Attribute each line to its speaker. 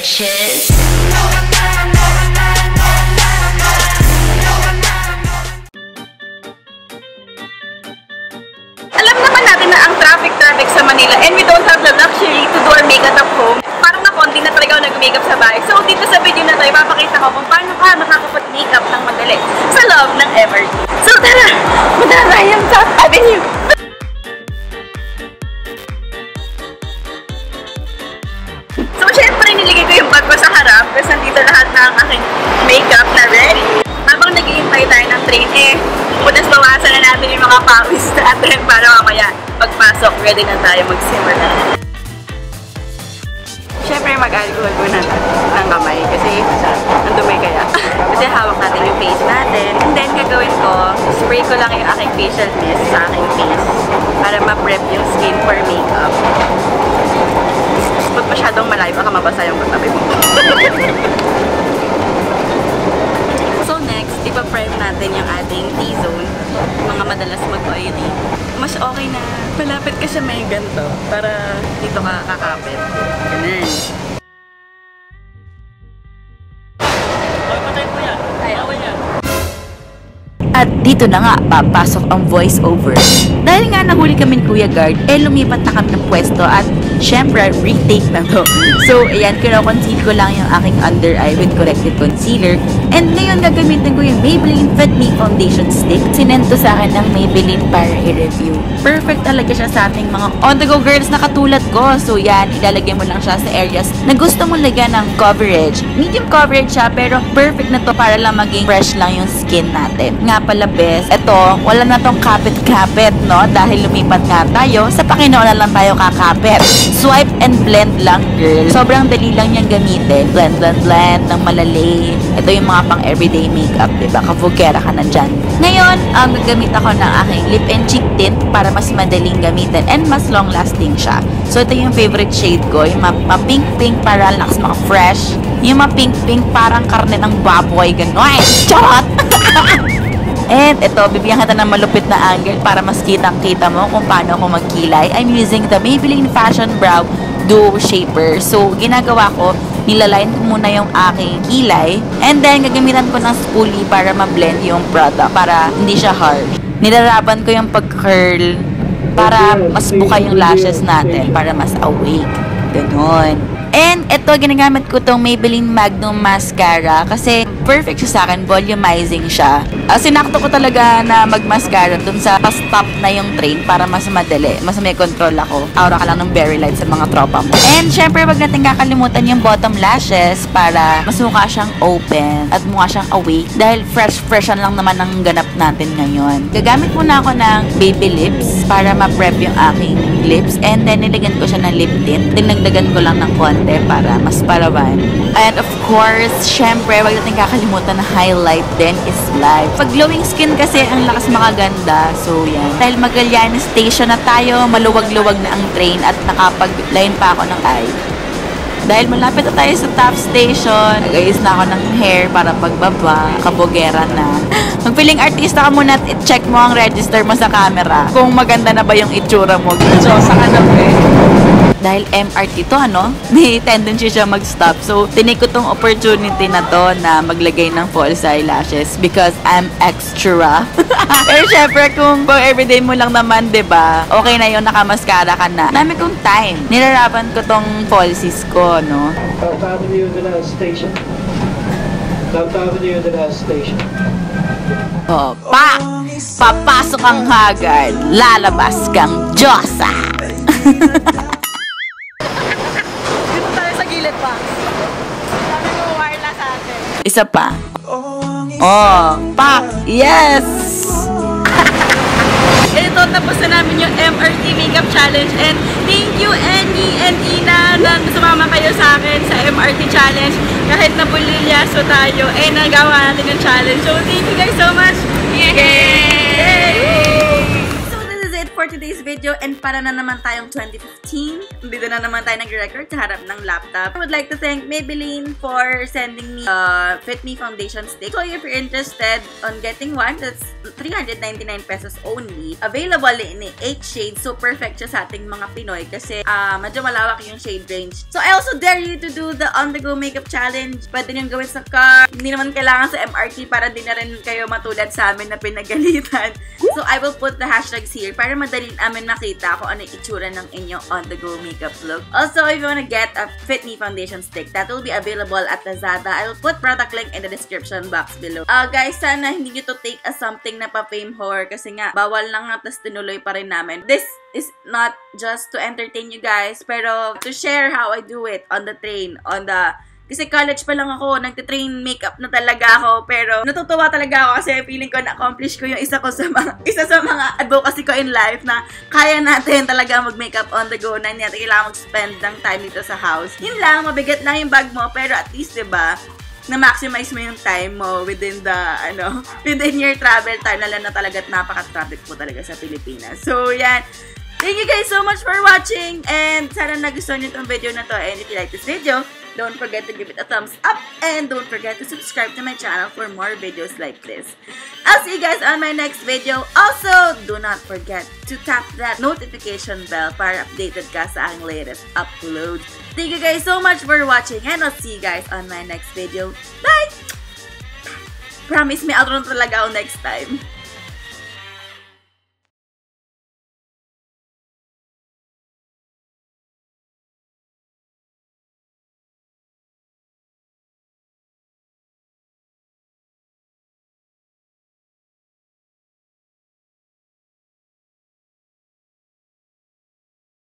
Speaker 1: bitches.
Speaker 2: Alam naman natin na ang traffic sa Manila and we don't have the luxury to do our makeup at home. Parang na konti na talaga ako nag-makeup sa bahay. So dito sa video na tayo, papakita ko kung paano ka makakapag-makeup ng madali sa loob ng MRT. So tara, punta na tayo sa South Avenue! So syempre niligay ko yung bag ko sa harap kasi nandito lahat ng aking makeup na ready. Habang nag-iintay tayo ng train bawasan na natin yung mga pawis natin para mamaya pagpasok, ready na tayo mag-simmer na. Siyempre mag-alcohol muna ng kamay kasi ang dumi kaya. Kasi hawak natin yung face natin. And then gagawin ko, spray ko lang yung aking facial mist sa aking face para ma-prep yung skin for makeup. Pag masyadong malayo, baka mabasa yung katabi mo. So next, ipa-prime natin yung ating T-zone. Mga madalas mag-oily. Mas okay na malapit ka siya may ganito para dito ka kakapit. Ganun.
Speaker 1: At dito na nga, papasok ang voice-over. Dahil nga nahuli kami ni Kuya Guard, lumipat na kami ng pwesto at syempre, retake na to. So, ayan, kino-conceal ko lang yung aking under eye with corrected concealer. And ngayon, gagamitin ko yung Maybelline Fit Me Foundation Stick. Sinend to sa akin ng Maybelline para i-review. Perfect talaga siya sa ating mga on-the-go girls na katulad ko. So, yan, ilalagay mo lang siya sa areas na gusto mo lagyan ng coverage. Medium coverage siya, pero perfect na to para lang maging fresh lang yung skin natin. Nga pala best, eto, wala na tong kapit-kapit, no? Dahil lumipat nga tayo, sa Panginoon na lang tayo kakapit. Swipe and blend lang, girl. Sobrang dali lang niyang gamitin. Blend, blend, blend ng malali. Ito yung mga pang everyday makeup, diba? Kavugera ka na dyan. Ngayon, gagamit ako ng aking lip and cheek tint para mas madaling gamitin and mas long-lasting siya. So, ito yung favorite shade ko. Yung ma-pink-pink para lakas maka-fresh. Yung ma-pink-pink parang karne ng baboy. Gano'n. Charot! And ito, bibigyan kita ng malupit na angle para mas kitang-kita mo kung paano ako magkilay. I'm using the Maybelline Fashion Brow Duo Shaper. So, ginagawa ko, nilaline ko muna yung aking kilay. And then, gagamitan ko ng spoolie para ma-blend yung product para hindi siya harsh. Nilalaban ko yung pag-curl para mas buka yung lashes natin, para mas awake. Ganon. And ito, ginagamit ko tong Maybelline Magnum Mascara kasi perfect siya sa akin, volumizing siya. Sinakto ko talaga na mag-mascara dun sa stop na yung train para mas madali, mas may control ako. Aura ka lang ng berry light sa mga tropa mo. And syempre, wag natin kakalimutan yung bottom lashes para mas mukha siyang open at mukha siyang awake dahil fresh-freshan lang naman ang ganap natin ngayon. Gagamit muna ako ng baby lips para ma-prep yung aking lips and then nilagyan ko siya ng lip tint. Dinagdagan ko lang ng konti para mas parawan. And of course, syempre, wag natin kakalimutan na highlight din is life. Pag glowing skin kasi, ang lakas makaganda. So, yan. Dahil Magallanes Station na tayo, maluwag-luwag na ang train at nakapag-line pa ako ng eye. Dahil malapit na tayo sa top station, nag-ayos na ako ng hair para pagbaba, kabogera na. Magpiling artista ka muna at i-check mo ang register mo sa camera kung maganda na ba yung itsura mo. So, saka na dahil MRT to, may tendency siya mag-stop. So, tinik ko tong opportunity na to na maglagay ng false eyelashes because I'm extra. Pero syempre, kung everyday mo lang naman, diba, okay na yun, nakamaskara ka na. Dami kong time. Nilalaban ko tong falsies ko,
Speaker 3: South Avenue to the station. South Avenue to the station.
Speaker 1: Oh, papasok ang Haggard, lalabas kang Diyosa.
Speaker 2: Dito tayo sa gilid pa. Sabi mo, wireless sa atin.
Speaker 1: Isa pa. Oh, yes!
Speaker 2: Ito, tapos na namin yung MRT Makeup Challenge and thank you Annie and Ina na sumama kayo sa akin sa MRT Challenge kahit nabulilyaso tayo nagawa natin yung challenge. So, thank you guys so much! Yay! So, this is it for
Speaker 1: for today's video, and para na naman tayong 2015, dito na naman tayo nag-record sa harap ng laptop. I would like to thank Maybelline for sending me Fit Me Foundation Stick. So if you're interested on getting one, that's 399 pesos only. Available in 8 shades, so perfect siya sa ating mga Pinoy kasi medyo malawak yung shade range. So I also dare you to do the on-the-go makeup challenge. Pwede nyo gawin sa car. Hindi naman kailangan sa MRT para di na rin kayo matulad sa amin na pinagalitan. So I will put the hashtags here para madali namin makita kung ano yung itsura ng inyong on-the-go makeup look. Also, if you wanna get a Fit Me Foundation Stick, that will be available at Lazada. I will put product link in the description box below. Guys, sana hindi nyo to take as something na pa-fame whore kasi nga, bawal lang nga, tas tinuloy pa rin namin. This is not just to entertain you guys, pero to share how I do it on the train, kasi college pa lang ako, nagtitrain makeup na talaga ako, pero natutuwa talaga ako kasi feeling ko na-accomplish ko yung isa sa mga advocacy ko in life na kaya natin talaga mag-makeup on the go, na hindi natin kailangan mag-spend ng time dito sa house. Yun lang, mabigat lang yung bag mo, pero at least, diba, na-maximize mo yung time mo within your travel time, lalo na talaga at napaka-traffic po talaga sa Pilipinas. So, yan. Thank you guys so much for watching, and sana nagustuhan nyo itong video na to, and if you like this video, don't forget to give it a thumbs up, and don't forget to subscribe to my channel for more videos like this. I'll see you guys on my next video. Also, do not forget to tap that notification bell para updated ka sa aking latest upload. Thank you guys so much for watching, and I'll see you guys on my next video. Bye! Promise, may outro na talaga ako next time.